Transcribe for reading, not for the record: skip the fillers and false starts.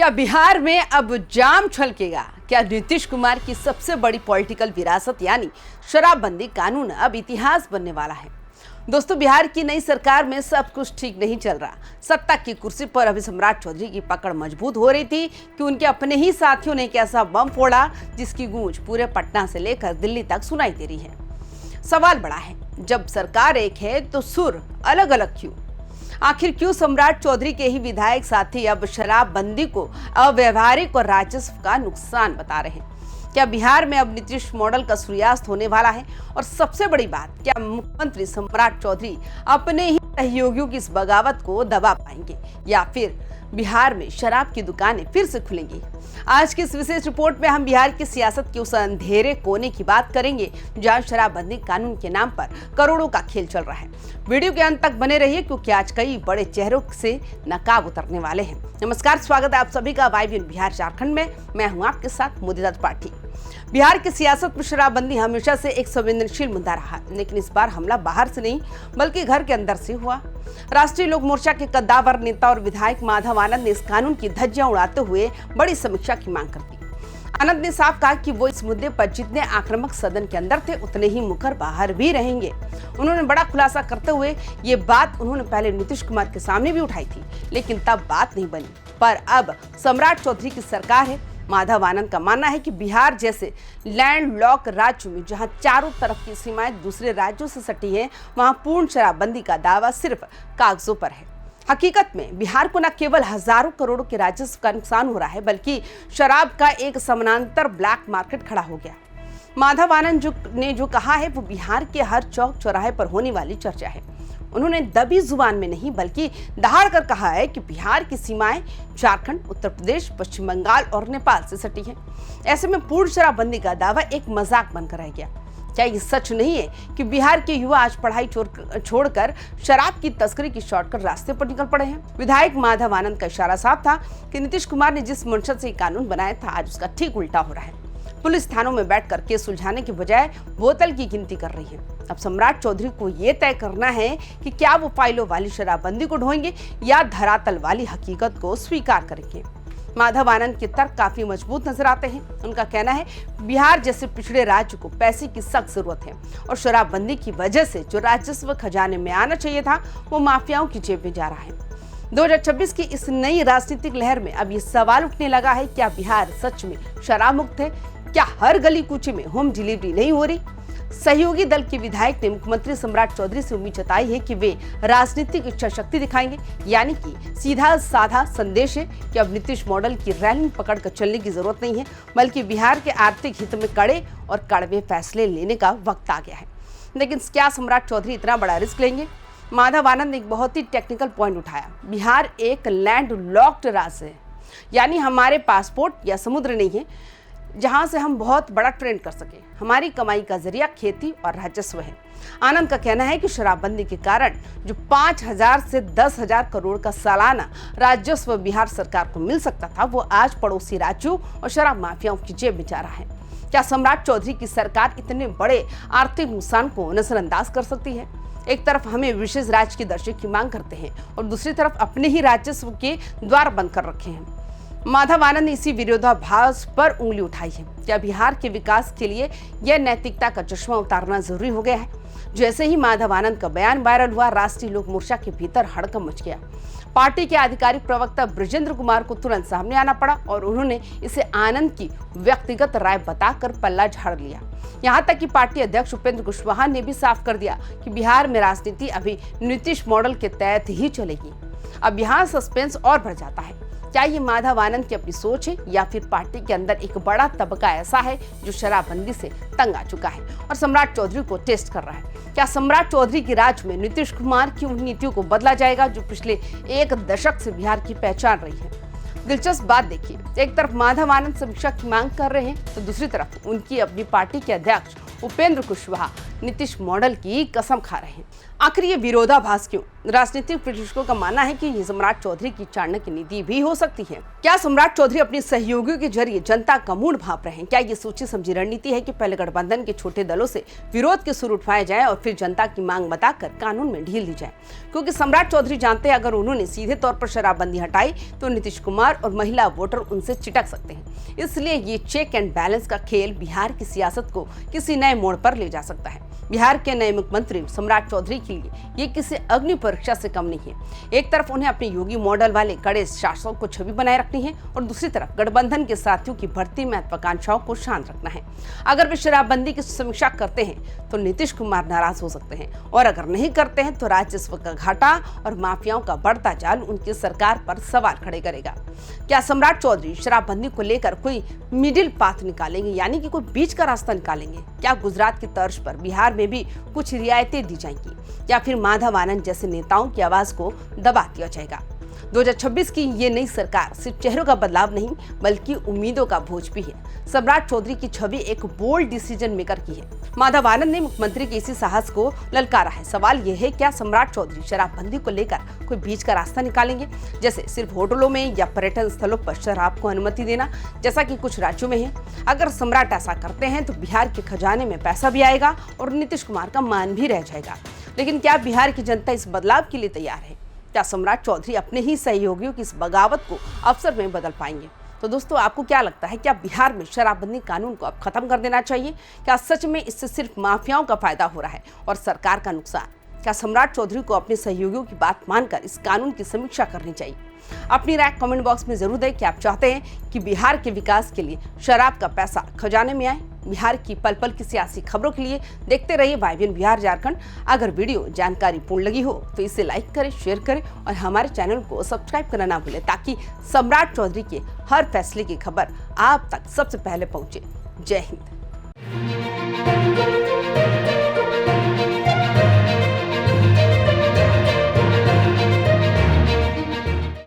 क्या बिहार में अब जाम छलकेगा? क्या नीतीश कुमार की सबसे बड़ी पॉलिटिकल विरासत यानी शराबबंदी कानून अब इतिहास बनने वाला है? दोस्तों, बिहार की नई सरकार में सब कुछ ठीक नहीं चल रहा। सत्ता की कुर्सी पर अभी सम्राट चौधरी की पकड़ मजबूत हो रही थी कि उनके अपने ही साथियों ने एक ऐसा बम फोड़ा जिसकी गूंज पूरे पटना से लेकर दिल्ली तक सुनाई दे रही है। सवाल बड़ा है, जब सरकार एक है तो सुर अलग अलग क्यों? आखिर क्यों सम्राट चौधरी के ही विधायक साथी अब शराबबंदी को अव्यवहारिक और राजस्व का नुकसान बता रहे हैं? क्या बिहार में अब नीतीश मॉडल का सूर्यास्त होने वाला है? और सबसे बड़ी बात, क्या मुख्यमंत्री सम्राट चौधरी अपने ही सहयोगियों की इस बगावत को दबा पाएंगे या फिर बिहार में शराब की दुकानें फिर से खुलेंगी? आज की इस विशेष रिपोर्ट में हम बिहार की सियासत के उस अंधेरे कोने की बात करेंगे जहां शराबबंदी कानून के नाम पर करोड़ों का खेल चल रहा है। वीडियो के अंत तक बने रहिए क्योंकि आज कई बड़े चेहरों से नकाब उतरने वाले हैं। नमस्कार, स्वागत है आप सभी का वाइब इन बिहार झारखंड में। मैं हूं आपके साथ मोदी त्रिपाठी। बिहार की सियासत में शराबबंदी हमेशा से एक संवेदनशील मुद्दा रहा, लेकिन इस बार हमला बाहर से नहीं बल्कि घर के अंदर से हुआ। राष्ट्रीय लोक मोर्चा के कद्दावर नेता और विधायक माधव आनंद ने इस कानून की धज्जियां उड़ाते हुए बड़ी समीक्षा की मांग कर दी। आनंद ने साफ कहा कि वो इस मुद्दे पर जितने आक्रामक सदन के अंदर थे उतने ही मुखर बाहर भी रहेंगे। उन्होंने बड़ा खुलासा करते हुए ये बात उन्होंने पहले नीतीश कुमार के सामने भी उठाई थी, लेकिन तब बात नहीं बनी। पर अब सम्राट चौधरी की सरकार है। माधव आनंद का मानना है कि बिहार जैसे लैंडलॉक राज्य में जहां चारों तरफ की सीमाएं दूसरे राज्यों से सटी हैं, वहां पूर्ण शराबबंदी का दावा सिर्फ कागजों पर है। हकीकत में बिहार को न केवल हजारों करोड़ों के राजस्व का नुकसान हो रहा है, बल्कि शराब का एक समानांतर ब्लैक मार्केट खड़ा हो गया। माधव आनंद ने जो कहा है वो बिहार के हर चौक चौराहे पर होने वाली चर्चा है। उन्होंने दबी जुबान में नहीं बल्कि दहाड़ कर कहा है कि बिहार की सीमाएं झारखंड, उत्तर प्रदेश, पश्चिम बंगाल और नेपाल से सटी हैं। ऐसे में पूर्ण शराबबंदी का दावा एक मजाक बनकर रह गया। क्या ये सच नहीं है कि बिहार के युवा आज पढ़ाई छोड़कर शराब की तस्करी की शॉर्टकट रास्ते पर निकल पड़े हैं? विधायक माधव आनंद का इशारा साफ था कि नीतीश कुमार ने जिस मंशा से कानून बनाया था, आज उसका ठीक उल्टा हो रहा है। पुलिस थानों में बैठकर केस सुलझाने के बजाय बोतल की गिनती कर रही है। अब सम्राट चौधरी को यह तय करना है कि क्या वो फाइलों वाली शराबबंदी को ढोएंगे या धरातल वाली हकीकत को स्वीकार करेंगे। माधव आनंद के तर्क काफी मजबूत नजर आते हैं। उनका कहना है बिहार जैसे पिछड़े राज्य को पैसे की सख्त जरूरत है और शराबबंदी की वजह से जो राजस्व खजाने में आना चाहिए था वो माफियाओं की जेब में जा रहा है। 2026 की इस नई राजनीतिक लहर में अब ये सवाल उठने लगा है, क्या बिहार सच में शराब मुक्त है? क्या हर गली कूचे में होम डिलीवरी नहीं हो रही? सहयोगी दल के विधायक ने मुख्यमंत्री सम्राट चौधरी से उम्मीद जताई है कि वे राजनीतिक इच्छा शक्ति दिखाएंगे, यानी कि सीधा साधा संदेश है कि अब नीतीश मॉडल की रैलिंग पकड़कर चलने की जरूरत नहीं है, बल्कि बिहार के आर्थिक हित में कड़े और कड़वे फैसले लेने का वक्त आ गया है। लेकिन क्या सम्राट चौधरी इतना बड़ा रिस्क लेंगे? माधव आनंद ने एक बहुत ही टेक्निकल पॉइंट उठाया। बिहार एक लैंड लॉक्ड राज्य है, यानी हमारे पासपोर्ट या समुद्र नहीं है जहां से हम बहुत बड़ा ट्रेड कर सके। हमारी कमाई का जरिया खेती और राजस्व है। आनंद का कहना है कि शराबबंदी के कारण जो 5,000 से 10,000 करोड़ का सालाना राजस्व बिहार सरकार को मिल सकता था, वो आज पड़ोसी राज्यों और शराब माफियाओं की जेब में जा रहा है। क्या सम्राट चौधरी की सरकार इतने बड़े आर्थिक नुकसान को नजरअंदाज कर सकती है? एक तरफ हमें विशेष राज्य की दर्जे की मांग करते हैं और दूसरी तरफ अपने ही राजस्व के द्वार बंद कर रखे हैं। माधव आनंद ने इसी विरोधाभास पर उंगली उठाई है। क्या बिहार के विकास के लिए यह नैतिकता का चश्मा उतारना जरूरी हो गया है? जैसे ही माधव आनंद का बयान वायरल हुआ, राष्ट्रीय लोक मोर्चा के भीतर हड़कंप मच गया। पार्टी के आधिकारिक प्रवक्ता बृजेंद्र कुमार को तुरंत सामने आना पड़ा और उन्होंने इसे आनंद की व्यक्तिगत राय बताकर पल्ला झाड़ लिया। यहाँ तक कि पार्टी अध्यक्ष उपेंद्र कुशवाहा ने भी साफ कर दिया कि बिहार में राजनीति अभी नीतीश मॉडल के तहत ही चलेगी। अब यहाँ सस्पेंस और बढ़ जाता है। क्या ये माधव आनंद की अपनी सोच है या फिर पार्टी के अंदर एक बड़ा तबका ऐसा है जो शराबबंदी से तंग आ चुका है और सम्राट चौधरी को टेस्ट कर रहा है? क्या सम्राट चौधरी की राज में नीतीश कुमार की उन नीतियों को बदला जाएगा जो पिछले एक दशक से बिहार की पहचान रही है? दिलचस्प बात देखिए, एक तरफ माधव आनंद समीक्षा की मांग कर रहे हैं तो दूसरी तरफ उनकी अपनी पार्टी के अध्यक्ष उपेंद्र कुशवाहा नीतीश मॉडल की कसम खा रहे हैं। आखिर ये विरोधाभास क्यों? राजनीतिक विश्लेषकों का मानना है कि ये सम्राट चौधरी की चाणक्य नीति भी हो सकती है। क्या सम्राट चौधरी अपने सहयोगियों के जरिए जनता का मूड भांप रहे हैं? क्या ये सोची समझी रणनीति है कि पहले गठबंधन के छोटे दलों से विरोध के सुर उठाए जाए और फिर जनता की मांग बताकर कानून में ढील दी जाए? क्योंकि सम्राट चौधरी जानते हैं अगर उन्होंने सीधे तौर पर शराबबंदी हटाई तो नीतीश कुमार और महिला वोटर उनसे चिटक सकते हैं। इसलिए ये चेक एंड बैलेंस का खेल बिहार की सियासत को किसी नए मोड़ पर ले जा सकता है। बिहार के नए मुख्यमंत्री सम्राट चौधरी के लिए ये किसी अग्नि परीक्षा से कम नहीं है। एक तरफ उन्हें अपने योगी मॉडल वाले कड़े शासक को छवि बनाए रखनी है और दूसरी तरफ गठबंधन के साथियों की बढ़ती महत्वाकांक्षाओं को शांत रखना है। अगर वे शराबबंदी की समीक्षा करते हैं तो नीतीश कुमार नाराज हो सकते हैं और अगर नहीं करते हैं तो राजस्व का घाटा और माफियाओं का बढ़ता जाल उनकी सरकार पर सवाल खड़े करेगा। क्या सम्राट चौधरी शराबबंदी को लेकर कोई मिडिल पाथ निकालेंगे, यानी कि कोई बीच का रास्ता निकालेंगे? क्या गुजरात की तर्ज पर बिहार में भी कुछ रियायतें दी जाएंगी या फिर माधव आनंद जैसे नेताओं की आवाज को दबा दिया जाएगा? 2026 की ये नई सरकार सिर्फ चेहरों का बदलाव नहीं बल्कि उम्मीदों का भोज भी है। सम्राट चौधरी की छवि एक बोल्ड डिसीजन मेकर की है। माधव आनंद ने मुख्यमंत्री के इसी साहस को ललकारा है। सवाल यह है, क्या सम्राट चौधरी शराबबंदी को लेकर कोई बीच का रास्ता निकालेंगे, जैसे सिर्फ होटलों में या पर्यटन स्थलों पर शराब को अनुमति देना, जैसा कि कुछ राज्यों में है? अगर सम्राट ऐसा करते हैं तो बिहार के खजाने में पैसा भी आएगा और नीतीश कुमार का मान भी रह जाएगा। लेकिन क्या बिहार की जनता इस बदलाव के लिए तैयार है? क्या सम्राट चौधरी अपने ही सहयोगियों की इस बगावत को अवसर में बदल पाएंगे? तो दोस्तों, आपको क्या लगता है, क्या बिहार में शराबबंदी कानून को अब खत्म कर देना चाहिए? क्या सच में इससे सिर्फ माफियाओं का फायदा हो रहा है और सरकार का नुकसान? क्या सम्राट चौधरी को अपने सहयोगियों की बात मानकर इस कानून की समीक्षा करनी चाहिए? अपनी राय कमेंट बॉक्स में जरूर दें कि आप चाहते हैं कि बिहार के विकास के लिए शराब का पैसा खजाने में आए। बिहार की पल पल की सियासी खबरों के लिए देखते रहिए YBN बिहार झारखंड। अगर वीडियो जानकारी पूर्ण लगी हो तो इसे लाइक करें, शेयर करें और हमारे चैनल को सब्सक्राइब करना ना भूलें ताकि सम्राट चौधरी के हर फैसले की खबर आप तक सबसे पहले पहुंचे। जय हिंद।